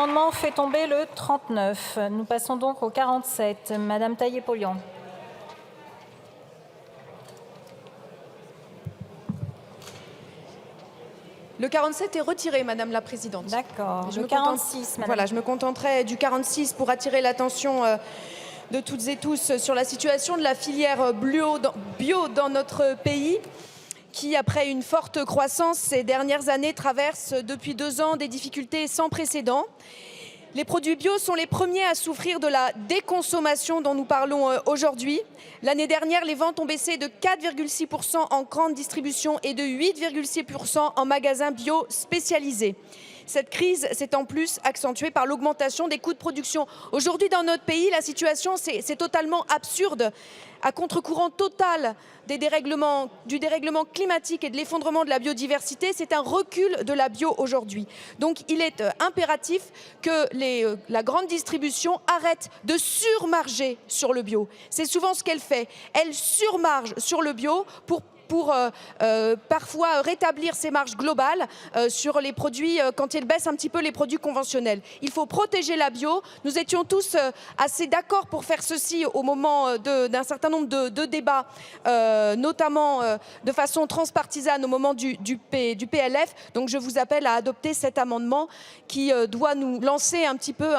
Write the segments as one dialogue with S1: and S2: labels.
S1: amendement fait tomber le 39. Nous passons donc au 47. Madame Taillé-Polian.
S2: Le 47 est retiré, Madame la Présidente.
S1: D'accord. Le 46, Madame.
S2: Voilà, je me contenterai du 46 pour attirer l'attention de toutes et tous sur la situation de la filière bio dans notre pays, qui, après une forte croissance ces dernières années, traverse depuis 2 ans des difficultés sans précédent. Les produits bio sont les premiers à souffrir de la déconsommation dont nous parlons aujourd'hui. L'année dernière, les ventes ont baissé de 4,6% en grande distribution et de 8,6% en magasins bio spécialisés. Cette crise s'est en plus accentuée par l'augmentation des coûts de production. Aujourd'hui, dans notre pays, la situation, c'est totalement absurde. À contre-courant total du dérèglement climatique et de l'effondrement de la biodiversité, c'est un recul de la bio aujourd'hui. Donc il est impératif que la grande distribution arrête de surmarger sur le bio. C'est souvent ce qu'elle fait. Elle surmarge sur le bio pour parfois rétablir ses marges globales sur les produits quand elle baisse un petit peu les produits conventionnels. Il faut protéger la bio. Nous étions tous assez d'accord pour faire ceci au moment d'un certain nombre de débats, notamment de façon transpartisane au moment du PLF. Donc je vous appelle à adopter cet amendement qui doit nous lancer un petit peu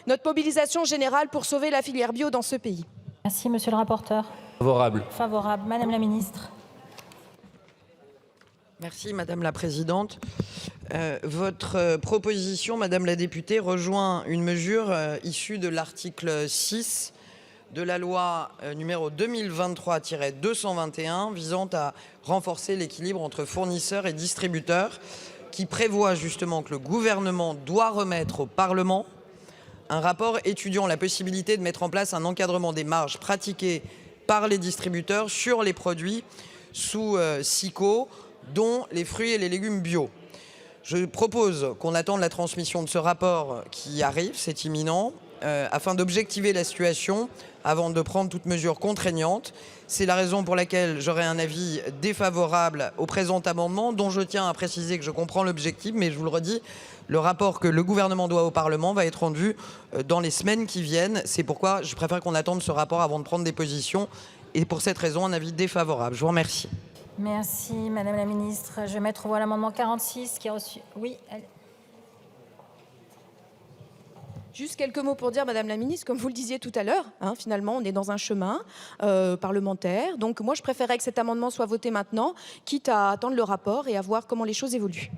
S2: notre mobilisation générale pour sauver la filière bio dans ce pays.
S1: Merci, monsieur le rapporteur.
S3: Favorable.
S1: Favorable. Madame la ministre.
S4: Merci Madame la Présidente. Votre proposition, Madame la députée, rejoint une mesure issue de l'article 6 de la loi numéro 2023-221 visant à renforcer l'équilibre entre fournisseurs et distributeurs, qui prévoit justement que le gouvernement doit remettre au Parlement un rapport étudiant la possibilité de mettre en place un encadrement des marges pratiquées par les distributeurs sur les produits sous SIQO, dont les fruits et les légumes bio. Je propose qu'on attende la transmission de ce rapport qui arrive, c'est imminent, afin d'objectiver la situation avant de prendre toute mesure contraignante. C'est la raison pour laquelle j'aurai un avis défavorable au présent amendement, dont je tiens à préciser que je comprends l'objectif, mais je vous le redis, le rapport que le gouvernement doit au Parlement va être rendu dans les semaines qui viennent. C'est pourquoi je préfère qu'on attende ce rapport avant de prendre des positions. Et pour cette raison, un avis défavorable. Je vous remercie.
S1: Merci, Madame la Ministre. Je vais mettre aux voix l'amendement 46 qui a reçu... Oui.
S2: Juste quelques mots pour dire, Madame la Ministre, comme vous le disiez tout à l'heure, finalement, on est dans un chemin parlementaire. Donc moi, je préférerais que cet amendement soit voté maintenant, quitte à attendre le rapport et à voir comment les choses évoluent.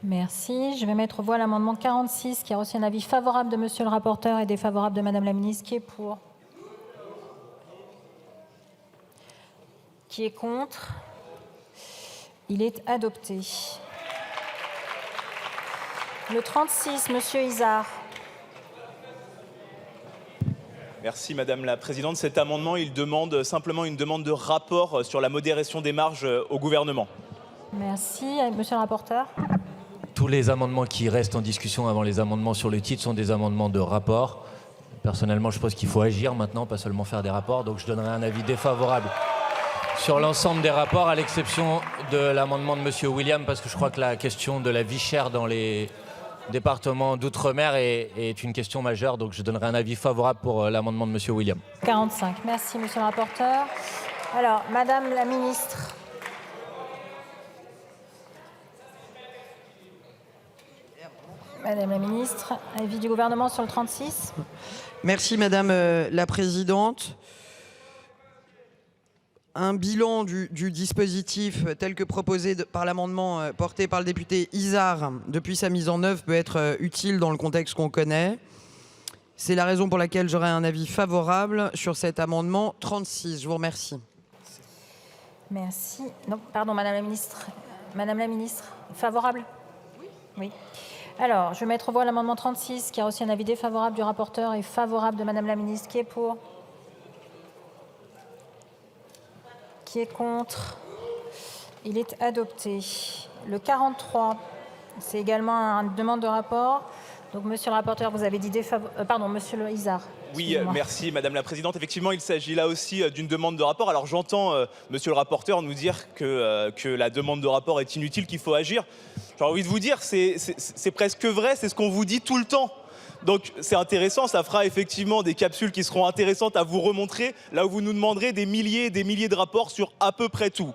S1: Merci. Je vais mettre aux voix l'amendement 46 qui a reçu un avis favorable de Monsieur le rapporteur et défavorable de Madame la Ministre. Qui est pour? Qui est contre? Il est adopté. Le 36, Monsieur Izard.
S5: Merci Madame la Présidente. Cet amendement, il demande simplement une demande de rapport sur la modération des marges au gouvernement.
S1: Merci. Monsieur le rapporteur.
S3: Tous les amendements qui restent en discussion avant les amendements sur le titre sont des amendements de rapport. Personnellement, je pense qu'il faut agir maintenant, pas seulement faire des rapports. Donc je donnerai un avis défavorable sur l'ensemble des rapports, à l'exception de l'amendement de Monsieur William, parce que je crois que la question de la vie chère dans les départements d'outre-mer est une question majeure. Donc je donnerai un avis favorable pour l'amendement de Monsieur William.
S1: 45. Merci, Monsieur le rapporteur. Alors, Madame la Ministre. Madame la Ministre, avis du gouvernement sur le 36.
S4: Merci Madame la Présidente. Un bilan du dispositif tel que proposé par l'amendement porté par le député Izard depuis sa mise en œuvre peut être utile dans le contexte qu'on connaît. C'est la raison pour laquelle j'aurai un avis favorable sur cet amendement 36. Je vous remercie.
S1: Merci. Non, pardon, Madame la Ministre. Madame la Ministre, favorable? Oui. Alors, je vais mettre aux voix l'amendement 36 qui a reçu un avis défavorable du rapporteur et favorable de Madame la Ministre. Qui est pour? Qui est contre? Il est adopté. Le 43, c'est également une demande de rapport. Donc, monsieur le rapporteur, vous avez dit défavorable. Pardon, monsieur le Izard.
S5: Oui, merci Madame la Présidente. Effectivement, il s'agit là aussi d'une demande de rapport. Alors j'entends Monsieur le rapporteur nous dire que la demande de rapport est inutile, qu'il faut agir. J'ai envie de vous dire, c'est presque vrai, c'est ce qu'on vous dit tout le temps. Donc c'est intéressant, ça fera effectivement des capsules qui seront intéressantes à vous remontrer, là où vous nous demanderez des milliers et des milliers de rapports sur à peu près tout.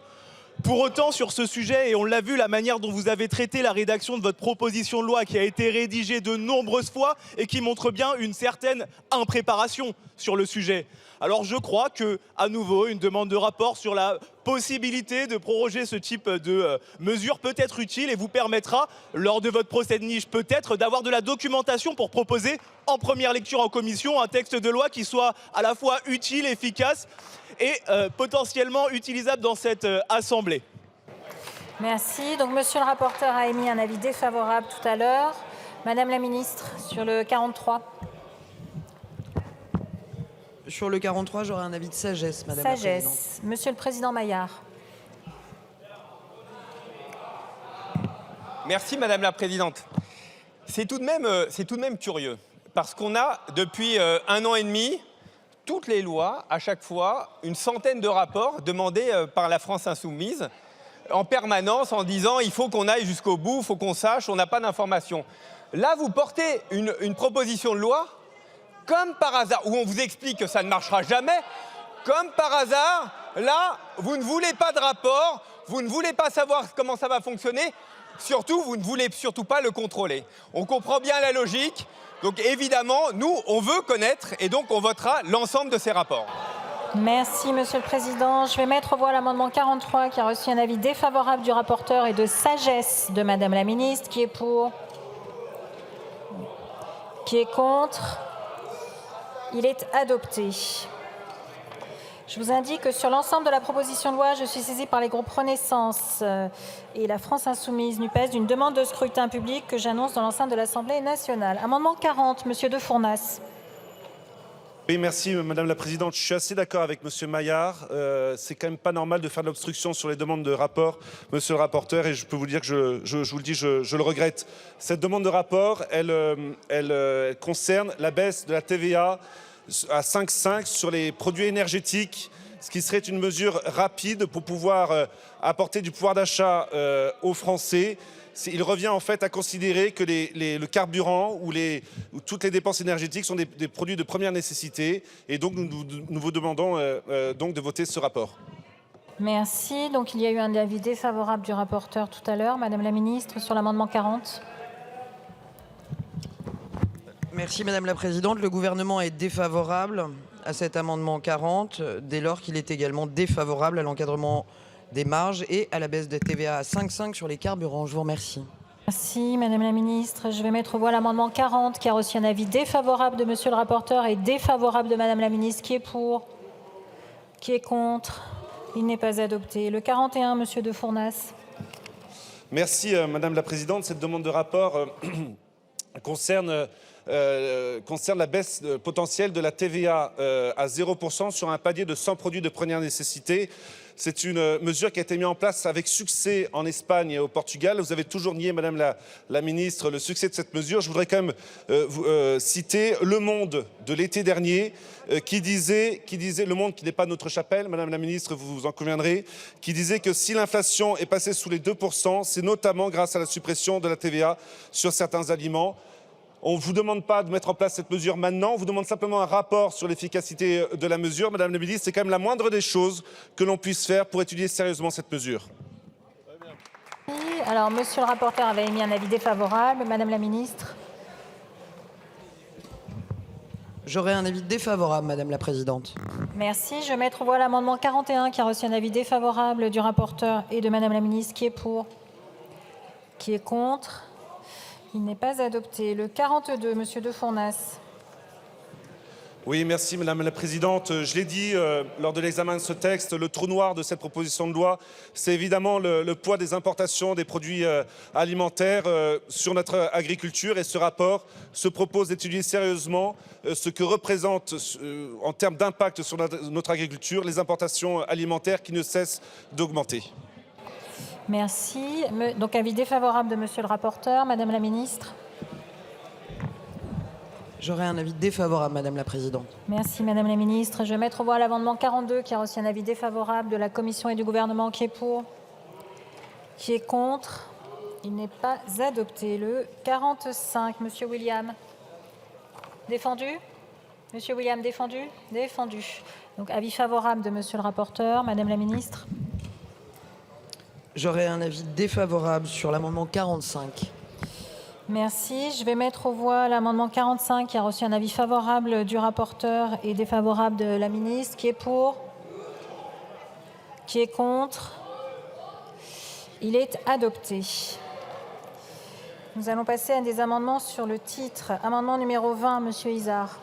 S5: Pour autant, sur ce sujet, et on l'a vu, la manière dont vous avez traité la rédaction de votre proposition de loi qui a été rédigée de nombreuses fois et qui montre bien une certaine impréparation sur le sujet. Alors je crois que, à nouveau, une demande de rapport sur la possibilité de proroger ce type de mesures peut être utile et vous permettra, lors de votre procès de niche peut-être, d'avoir de la documentation pour proposer en première lecture en commission un texte de loi qui soit à la fois utile, efficace et potentiellement utilisable dans cette Assemblée.
S1: Merci. Donc, monsieur le rapporteur a émis un avis défavorable tout à l'heure. Madame la ministre, sur le 43.
S4: Sur le 43, j'aurai un avis de sagesse, Madame la Présidente.
S1: Sagesse. Monsieur le président Maillard.
S6: Merci Madame la Présidente. C'est tout de même curieux, parce qu'on a depuis 1 an et demi, toutes les lois, à chaque fois, une centaine de rapports demandés par la France insoumise, en permanence, en disant il faut qu'on aille jusqu'au bout, il faut qu'on sache, on n'a pas d'informations. Là, vous portez une proposition de loi, comme par hasard, où on vous explique que ça ne marchera jamais, comme par hasard, là, vous ne voulez pas de rapport, vous ne voulez pas savoir comment ça va fonctionner, surtout, vous ne voulez surtout pas le contrôler. On comprend bien la logique, donc évidemment, nous, on veut connaître, et donc on votera l'ensemble de ces rapports.
S1: Merci, monsieur le président. Je vais mettre aux voix l'amendement 43 qui a reçu un avis défavorable du rapporteur et de sagesse de madame la ministre. Qui est pour? Qui est contre? Il est adopté. Je vous indique que sur l'ensemble de la proposition de loi, je suis saisie par les groupes Renaissance et la France Insoumise NUPES d'une demande de scrutin public que j'annonce dans l'enceinte de l'Assemblée nationale. Amendement 40, monsieur De Fournas.
S7: Oui, merci Madame la Présidente. Je suis assez d'accord avec Monsieur Maillard. C'est quand même pas normal de faire de l'obstruction sur les demandes de rapport, Monsieur le rapporteur, et je peux vous dire que je vous le dis, je le regrette. Cette demande de rapport, elle concerne la baisse de la TVA à 5,5 sur les produits énergétiques, ce qui serait une mesure rapide pour pouvoir apporter du pouvoir d'achat aux Français. Il revient en fait à considérer que le carburant ou toutes les dépenses énergétiques sont des produits de première nécessité. Et donc nous vous demandons donc de voter ce rapport.
S1: Merci. Donc il y a eu un avis défavorable du rapporteur tout à l'heure. Madame la ministre, sur l'amendement 40.
S4: Merci Madame la Présidente. Le gouvernement est défavorable à cet amendement 40, dès lors qu'il est également défavorable à l'encadrement des marges et à la baisse de TVA à 5,5 sur les carburants. Je vous remercie.
S1: Merci Madame la ministre. Je vais mettre aux voix l'amendement 40 qui a reçu un avis défavorable de monsieur le rapporteur et défavorable de Madame la ministre. Qui est pour? Qui est contre? Il n'est pas adopté. Le 41, monsieur De Fournas.
S7: Merci Madame la Présidente. Cette demande de rapport concerne la baisse potentielle de la TVA à 0% sur un panier de 100 produits de première nécessité. C'est une mesure qui a été mise en place avec succès en Espagne et au Portugal. Vous avez toujours nié, Madame la ministre, le succès de cette mesure. Je voudrais quand même citer Le Monde de l'été dernier qui disait, Le Monde qui n'est pas notre chapelle, Madame la ministre, vous en conviendrez, qui disait que si l'inflation est passée sous les 2%, c'est notamment grâce à la suppression de la TVA sur certains aliments. On ne vous demande pas de mettre en place cette mesure maintenant, on vous demande simplement un rapport sur l'efficacité de la mesure. Madame la ministre, c'est quand même la moindre des choses que l'on puisse faire pour étudier sérieusement cette mesure.
S1: Alors, monsieur le rapporteur avait émis un avis défavorable. Madame la ministre.
S4: J'aurai un avis défavorable, Madame la Présidente.
S1: Merci. Je vais mettre aux voix l'amendement 41 qui a reçu un avis défavorable du rapporteur et de Madame la ministre. Qui est pour? Qui est contre? Il n'est pas adopté. Le 42, monsieur De Fournas.
S7: Oui, merci Madame la Présidente. Je l'ai dit lors de l'examen de ce texte, le trou noir de cette proposition de loi, c'est évidemment le poids des importations des produits alimentaires sur notre agriculture. Et ce rapport se propose d'étudier sérieusement ce que représentent en termes d'impact sur notre agriculture les importations alimentaires qui ne cessent d'augmenter.
S1: Merci. Donc, avis défavorable de monsieur le rapporteur. Madame la ministre.
S4: J'aurais un avis défavorable, Madame la Présidente.
S1: Merci Madame la Ministre. Je vais mettre aux voix l'amendement 42 qui a reçu un avis défavorable de la Commission et du gouvernement. Qui est pour? Qui est contre? Il n'est pas adopté. Le 45, Monsieur William. Défendu? Monsieur William, défendu? Défendu. Donc avis favorable de Monsieur le rapporteur. Madame la Ministre.
S4: J'aurais un avis défavorable sur l'amendement 45.
S1: Merci. Je vais mettre aux voix l'amendement 45 qui a reçu un avis favorable du rapporteur et défavorable de la ministre. Qui est pour? Qui est contre? Il est adopté. Nous allons passer à des amendements sur le titre. Amendement numéro 20, Monsieur Izard.